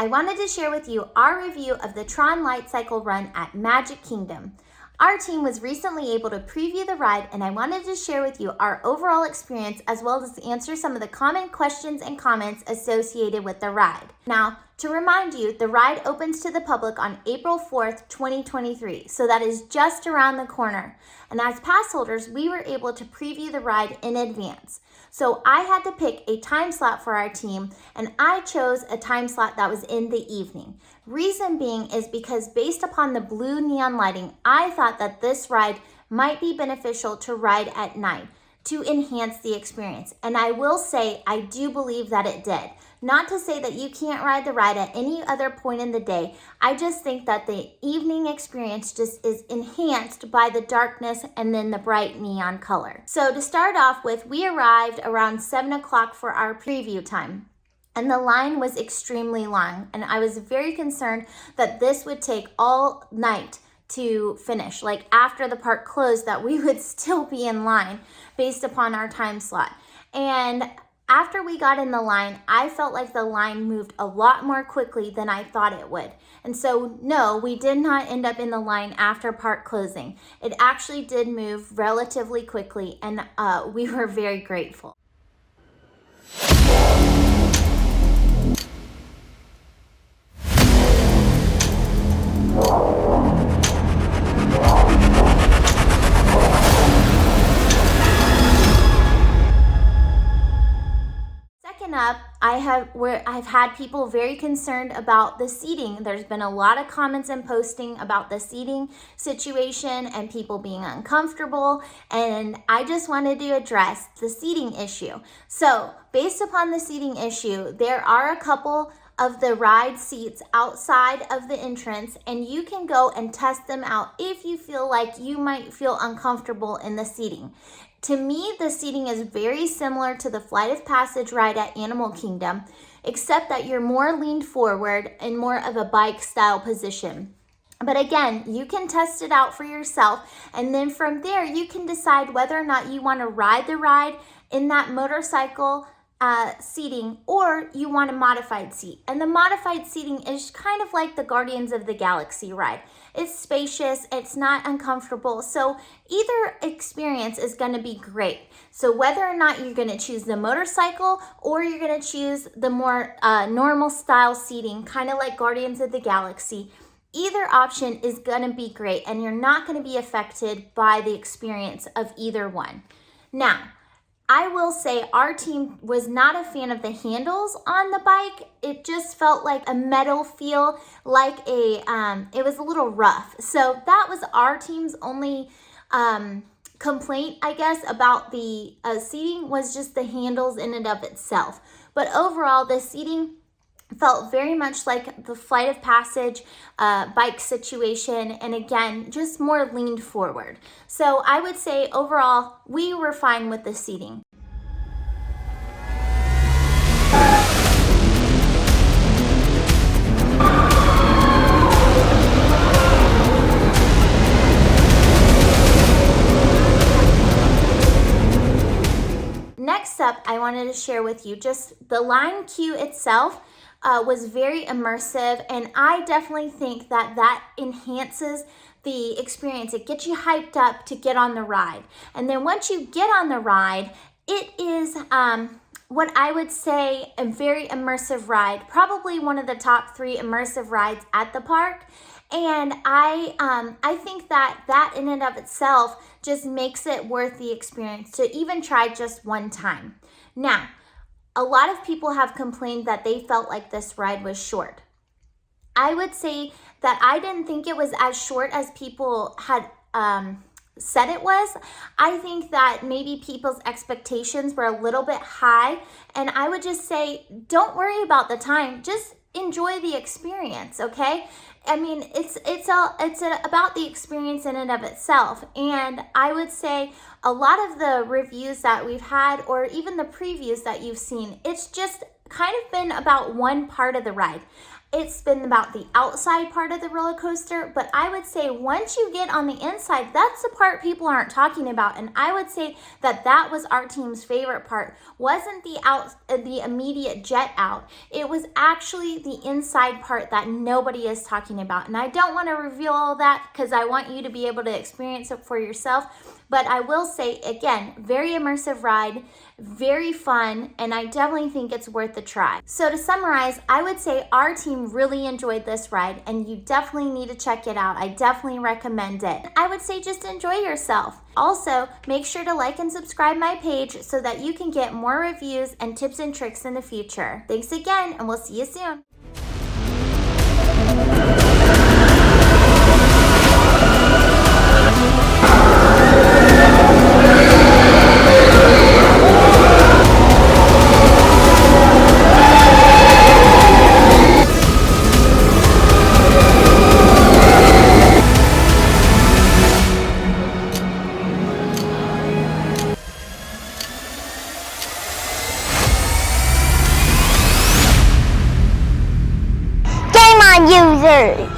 I wanted to share with you our review of the Tron Lightcycle Run at Magic Kingdom. Our team was recently able to preview the ride, and I wanted to share with you our overall experience as well as answer some of the common questions and comments associated with the ride. Now, to remind you, the ride opens to the public on April 4th, 2023, so that is just around the corner. And as pass holders, we were able to preview the ride in advance. So I had to pick a time slot for our team, and I chose a time slot that was in the evening. Reason being is because based upon the blue neon lighting, I thought that this ride might be beneficial to ride at night to enhance the experience. And I will say, I do believe that it did. Not to say that you can't ride the ride at any other point in the day. I just think that the evening experience just is enhanced by the darkness and then the bright neon color. So to start off with, we arrived around 7 o'clock for our preview time. And the line was extremely long. And I was very concerned that this would take all night to finish. Like after the park closed, that we would still be in line based upon our time slot. And after we got in the line, I felt like the line moved a lot more quickly than I thought it would. And so, no, we did not end up in the line after park closing. It actually did move relatively quickly, and we were very grateful. Up, I've had people very concerned about the seating. There's been a lot of comments and posting about the seating situation and people being uncomfortable, and I just wanted to address the seating issue. So based upon the seating issue, there are a couple of the ride seats outside of the entrance, and you can go and test them out if you feel like you might feel uncomfortable in the seating. To me, the seating is very similar to the Flight of Passage ride at Animal Kingdom, except that you're more leaned forward in more of a bike style position. But again, you can test it out for yourself, and then from there, you can decide whether or not you want to ride the ride in that motorcycle seating, or you want a modified seat. And the modified seating is kind of like the Guardians of the Galaxy ride. It's spacious, it's not uncomfortable, so either experience is going to be great. So whether or not you're going to choose the motorcycle or you're going to choose the more normal style seating, kind of like Guardians of the Galaxy, either option is going to be great, and you're not going to be affected by the experience of either one. Now, I will say our team was not a fan of the handles on the bike. It just felt like a metal feel, like it was a little rough. So that was our team's only complaint, I guess, about the seating, was just the handles in and of itself. But overall, the seating felt very much like the Flight of Passage bike situation, and again, just more leaned forward. So I would say overall, we were fine with the seating. Next up, I wanted to share with you just the line queue itself was very immersive, and I definitely think that enhances the experience. It gets you hyped up to get on the ride. And then once you get on the ride, it is what I would say a very immersive ride, probably one of the top 3 immersive rides at the park. And I think that in and of itself just makes it worth the experience to even try just one time. Now, a lot of people have complained that they felt like this ride was short. I would say that I didn't think it was as short as people had said it was. I think that maybe people's expectations were a little bit high, and I would just say, don't worry about the time. Just enjoy the experience, okay? I mean, it's about the experience in and of itself. And I would say a lot of the reviews that we've had, or even the previews that you've seen, it's just kind of been about one part of the ride. it's been about the outside part of the roller coaster, but I would say once you get on the inside, that's the part people aren't talking about. And I would say that that was our team's favorite part. Wasn't the immediate jet out. It was actually the inside part that nobody is talking about. And I don't want to reveal all that because I want you to be able to experience it for yourself. But I will say, again, very immersive ride, very fun, and I definitely think it's worth a try. So to summarize, I would say our team really enjoyed this ride, and you definitely need to check it out. I definitely recommend it. I would say just enjoy yourself. Also, make sure to like and subscribe my page so that you can get more reviews and tips and tricks in the future. Thanks again, and we'll see you soon. Users.